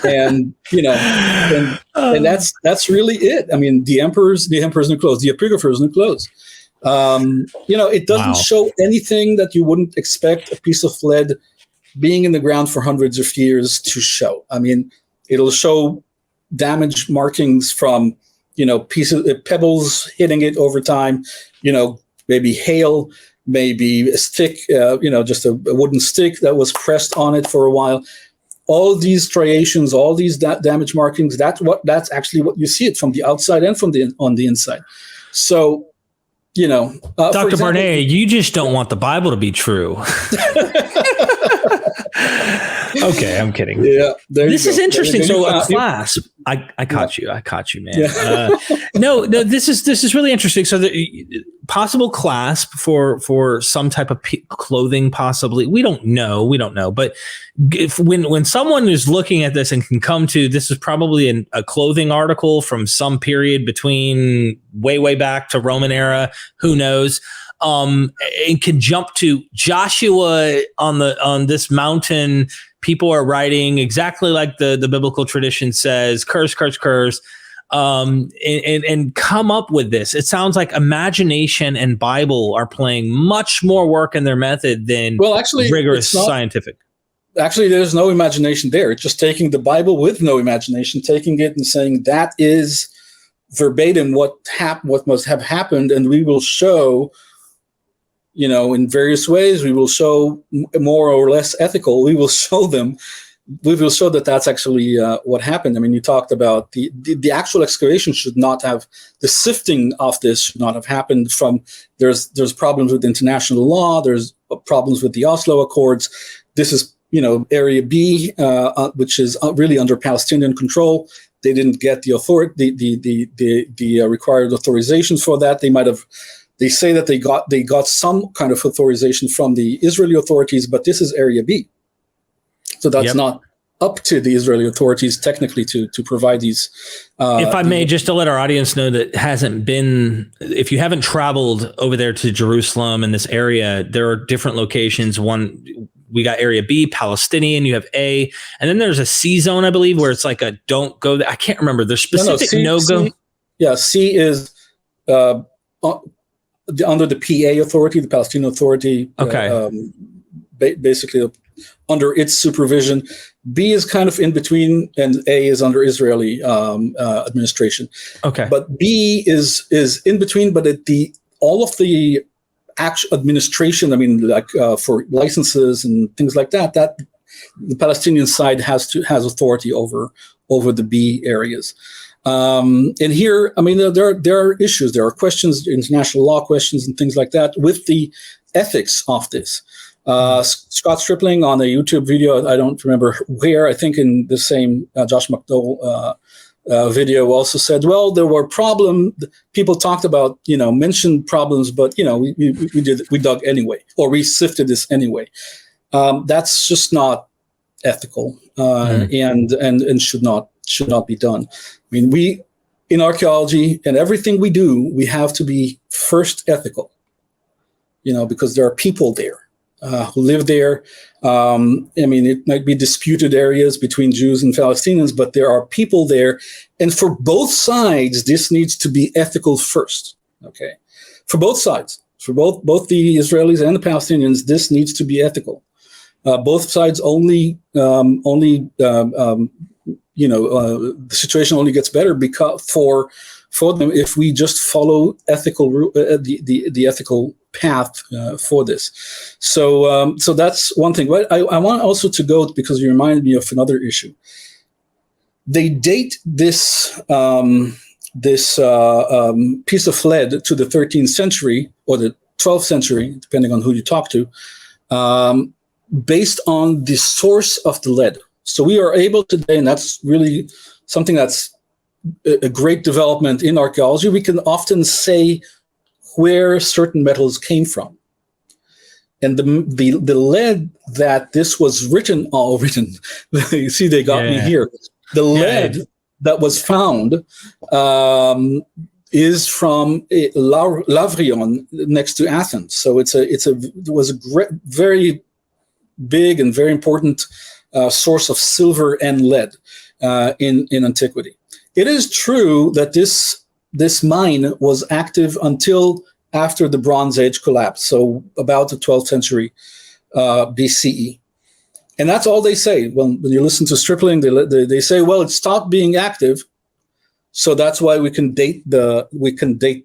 and and that's really it. I mean, the emperor's new clothes, the epigrapher's new clothes. It doesn't show anything that you wouldn't expect a piece of lead being in the ground for hundreds of years to show. I mean, it'll show damage markings from pebbles hitting it over time. Maybe hail. Maybe a stick, just a wooden stick that was pressed on it for a while. All these striations, all these damage markings, that's actually what you see it from the outside and on the inside. So, Dr. Barnea, you just don't want the Bible to be true. Okay, I'm kidding. Yeah, this is interesting. So a clasp. I caught you. I caught you, man. Yeah. No. This is really interesting. So the possible clasp for some type of clothing, possibly. We don't know. But when someone is looking at this and can come to, this is probably a clothing article from some period between way back to Roman era. Who knows? And can jump to Joshua on this mountain. People are writing exactly like the biblical tradition says, curse, and come up with this. It sounds like imagination and Bible are playing much more work in their method than rigorous scientific. Actually, there's no imagination there. It's just taking the Bible with no imagination, taking it and saying that is verbatim what must have happened, and we will show in various ways. We will show more or less ethical. We will show them. We will show that that's actually what happened. I mean, you talked about the actual excavation should not have, the sifting of this should not have happened from, there's problems with international law, there's problems with the Oslo Accords. This is, Area B, which is really under Palestinian control. They didn't get the required authorizations for that. They say that they got some kind of authorization from the Israeli authorities, but this is Area B. So that's not up to the Israeli authorities technically to provide these. If I may, just to let our audience know that hasn't been, if you haven't traveled over there to Jerusalem and this area, there are different locations. One, we got Area B, Palestinian, you have A, and then there's a C zone, I believe, where it's like a don't go there. I can't remember. There's specific no-go. Yeah, C is under the PA authority, the Palestinian Authority. Okay. Basically under its supervision. B is kind of in between, and A is under Israeli administration. Okay. But B is in between, but all of the actual administration, I mean, like for licenses and things like that the Palestinian side has authority over the B areas. And here, I mean, there are issues, there are questions, international law questions and things like that with the ethics of this. Scott Stripling on a YouTube video, I don't remember where, I think in the same Josh McDowell video also said, well, there were problems. People talked about, mentioned problems, but we dug anyway, or we sifted this anyway. That's just not ethical, and should not be done. I mean, we in archaeology and everything we do, we have to be first ethical, because there are people there. Who live there. I mean, it might be disputed areas between Jews and Palestinians, but there are people there. And for both sides, this needs to be ethical first. Okay. For both sides, for both the Israelis and the Palestinians, this needs to be ethical. Both sides the situation only gets better because for them if we just follow the ethical path for this. So that's one thing. But I want also to go, because you reminded me of another issue. They date this piece of lead to the 13th century or the 12th century, depending on who you talk to, based on the source of the lead. So we are able today, and that's really something that's a great development in archaeology. We can often say where certain metals came from. And the lead that this was written, you see, they got me here. The lead that was found is from Lavrion next to Athens. So it was a very big and very important source of silver and lead in antiquity. It is true that this mine was active until after the Bronze Age collapse, so about the 12th century BCE. And that's all they say. When you listen to Stripling, they say, well, it stopped being active, so that's why we can date the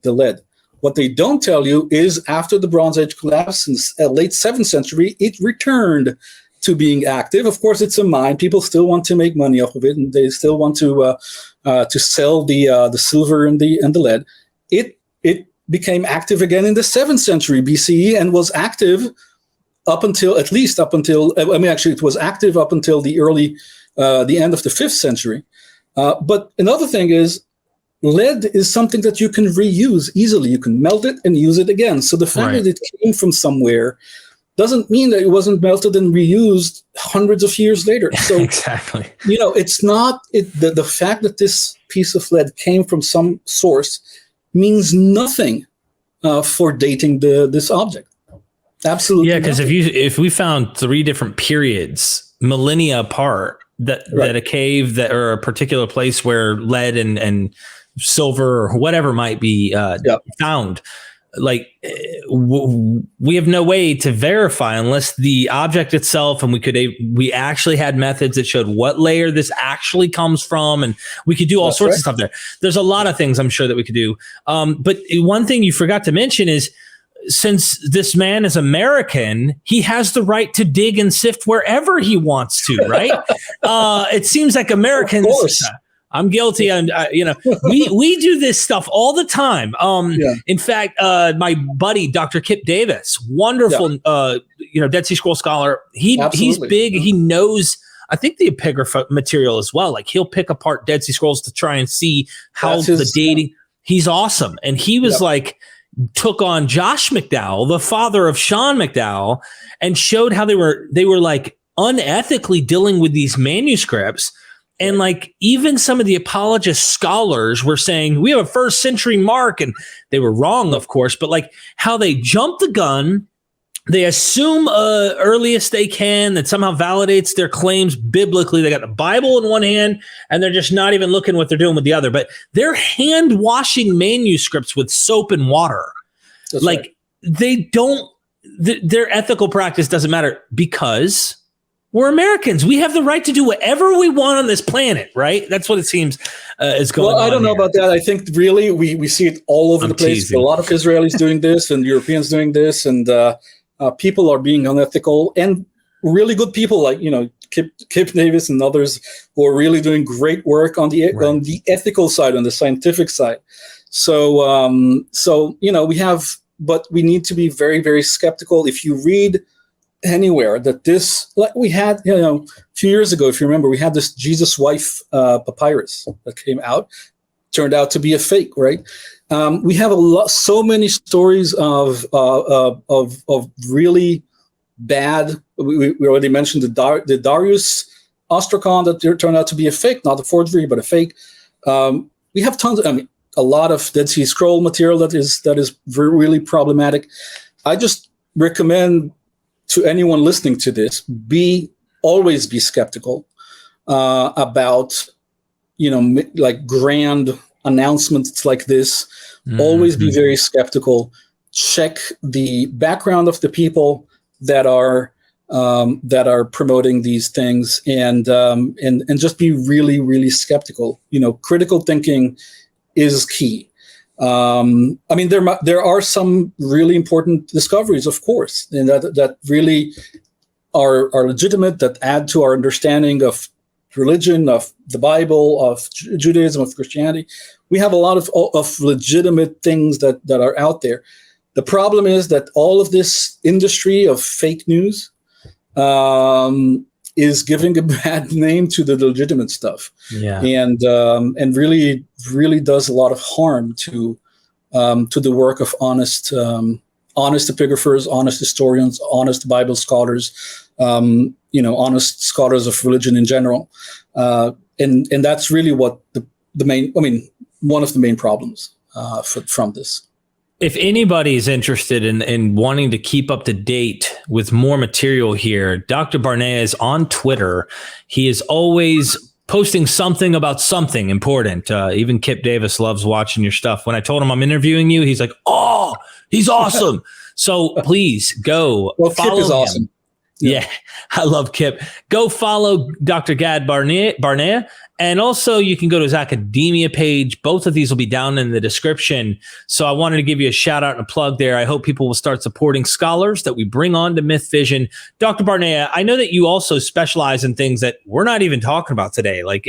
lead. What they don't tell you is after the Bronze Age collapse in the late 7th century, it returned to being active. Of course, it's a mine. People still want to make money off of it, and they still want to sell the silver and the lead. It became active again in the 7th century BCE and was active it was active up until the end of the 5th century. But another thing is, lead is something that you can reuse easily. You can melt it and use it again. So the fact that it came from somewhere doesn't mean that it wasn't melted and reused hundreds of years later. So exactly, it's not the fact that this piece of lead came from some source means nothing for dating this object. Absolutely, yeah. Because if we found 3 different periods, millennia apart, that a cave or a particular place where lead and silver or whatever might be found. Like we have no way to verify unless the object itself, and we actually had methods that showed what layer this actually comes from, and we could do all sorts of stuff there. There's a lot of things I'm sure that we could do. But one thing you forgot to mention is since this man is American, he has the right to dig and sift wherever he wants to, right? It seems like Americans. Of course. I'm guilty. And we do this stuff all the time. In fact, my buddy Dr. Kipp Davis, wonderful, Dead Sea Scroll scholar. He's big. He knows, I think, the epigrapher material as well. Like, he'll pick apart Dead Sea Scrolls to try and see how the dating. He's awesome, and he was took on Josh McDowell, the father of Sean McDowell, and showed how they were like unethically dealing with these manuscripts. And like, even some of the apologist scholars were saying we have a 1st century mark, and they were wrong, of course, but like how they jump the gun, they assume earliest they can that somehow validates their claims biblically. They got the Bible in one hand, and they're just not even looking what they're doing with the other. But they're hand washing manuscripts with soap and water. That's like, they don't. Their ethical practice doesn't matter because we're Americans. We have the right to do whatever we want on this planet, right? That's what it seems is going on. Well, I don't know about that. I think really we see it all over the place. Teasing. A lot of Israelis doing this and Europeans doing this, and people are being unethical, and really good people like, Kipp Davis and others who are really doing great work on the ethical side, on the scientific side. So we need to be very, very skeptical. If you read anywhere that this, like we had, a few years ago, if you remember, we had this Jesus wife papyrus that came out, turned out to be a fake, right? We have so many stories of really bad. We already mentioned the Darius Ostrakhan that turned out to be a fake, not a forgery, but a fake. We have tons. A lot of Dead Sea Scroll material that is really problematic. I just recommend to anyone listening to this, always be skeptical about, like grand announcements like this. Mm-hmm. Always be very skeptical. Check the background of the people that are promoting these things, and just be really, really skeptical. Critical thinking is key. There are some really important discoveries, of course, and that really are legitimate, that add to our understanding of religion, of the Bible, of Judaism, of Christianity. We have a lot of legitimate things that are out there. The problem is that all of this industry of fake news is giving a bad name to the legitimate stuff, and really, really does a lot of harm to the work of honest epigraphers, honest historians, honest Bible scholars, honest scholars of religion in general, and that's really what one of the main problems from this. If anybody's interested in wanting to keep up to date with more material here, Dr. Barnea is on Twitter. He is always posting something about something important. Even Kipp Davis loves watching your stuff. When I told him I'm interviewing you, he's like, "Oh, he's awesome." So please go follow Kipp is him. awesome. Yeah, I love Kipp. Go follow Dr. Gad Barnea. And also, you can go to his academia page. Both of these will be down in the description. So I wanted to give you a shout out and a plug there. I hope people will start supporting scholars that we bring on to MythVision. Dr. Barnea, I know that you also specialize in things that we're not even talking about today. Like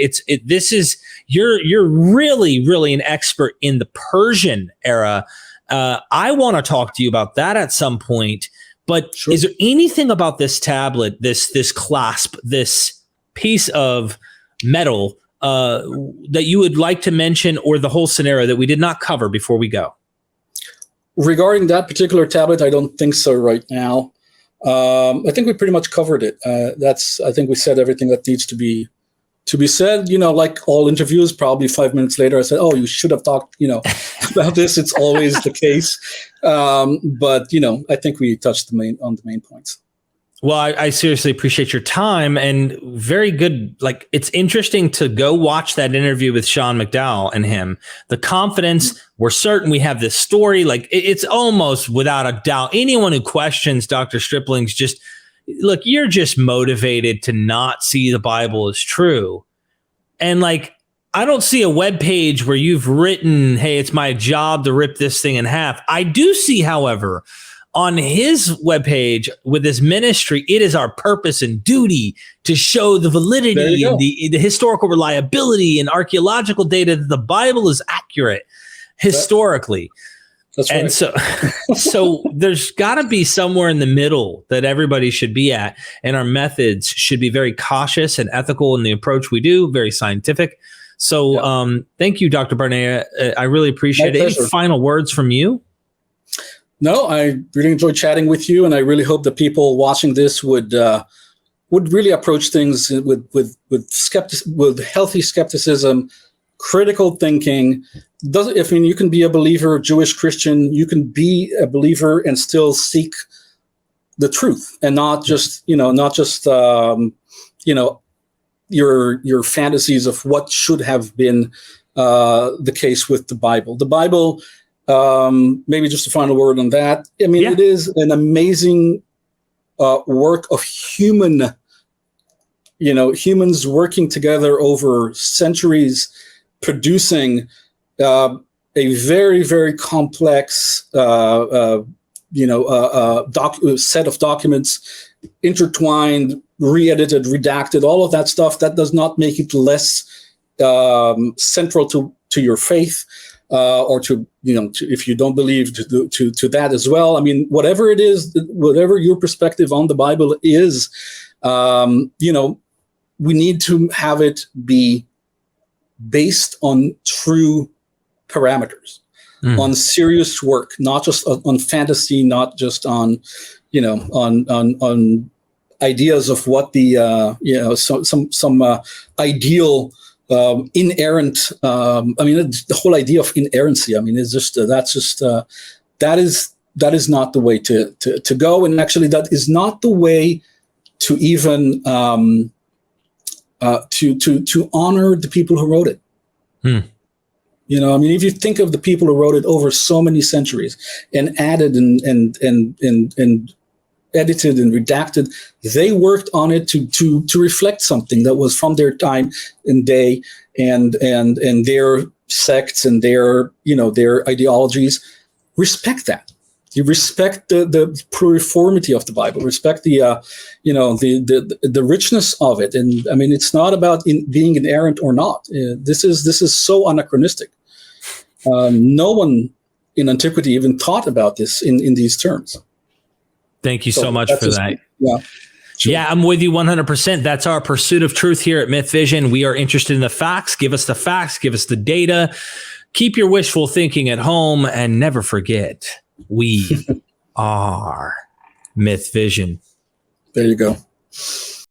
you're really, really an expert in the Persian era. I want to talk to you about that at some point. But sure. Is there anything about this tablet, this Classp, this piece of metal that you would like to mention, or the whole scenario that we did not cover before we go? Regarding that particular tablet, I don't think so right now. I think we pretty much covered it. I think we said everything that needs to be said. Like all interviews, probably 5 minutes later, I said, "Oh, you should have talked, about this." It's always the case. But I think we touched on the main points. Well, I seriously appreciate your time, and very good. Like, it's interesting to go watch that interview with Sean McDowell and him. The confidence, we're certain we have this story. Like, it's almost without a doubt. Anyone who questions Dr. Stripling's look, you're just motivated to not see the Bible as true. And like, I don't see a web page where you've written, hey, it's my job to rip this thing in half. I do see, however, on his webpage with his ministry, it is our purpose and duty to show the validity and the historical reliability and archaeological data that the Bible is accurate historically. That's right. And so there's got to be somewhere in the middle that everybody should be at. And our methods should be very cautious and ethical in the approach we do, very scientific. So thank you, Dr. Barnea. I really appreciate it. Any final words from you? No, I really enjoyed chatting with you, and I really hope that people watching this would really approach things with healthy skepticism, critical thinking. You can be a believer, Jewish, Christian. You can be a believer and still seek the truth, and not just your fantasies of what should have been the case with the Bible. The Bible. Maybe just a final word on that. I mean, it is an amazing work of humans working together over centuries, producing a very, very complex, set of documents, intertwined, re-edited, redacted, all of that stuff. That does not make it less central to your faith. Or if you don't believe to that as well. I mean, whatever it is, whatever your perspective on the Bible is, we need to have it be based on true parameters, on serious work, not just on fantasy, not just on ideas of what the some ideal. Inerrant. The whole idea of inerrancy. I mean, it's just that is not the way to go, and actually, that is not the way to even to honor the people who wrote it. If you think of the people who wrote it over so many centuries and added and edited and redacted, they worked on it to reflect something that was from their time and day and their sects and their ideologies. Respect that. You respect the pluriformity of the Bible. Respect the richness of it. And I mean, it's not about being inerrant or not. This is so anachronistic. No one in antiquity even thought about this in these terms. Thank you so much for that. Yeah. Sure. Yeah, I'm with you 100%. That's our pursuit of truth here at MythVision. We are interested in the facts. Give us the facts. Give us the data. Keep your wishful thinking at home, and never forget, we are MythVision. There you go.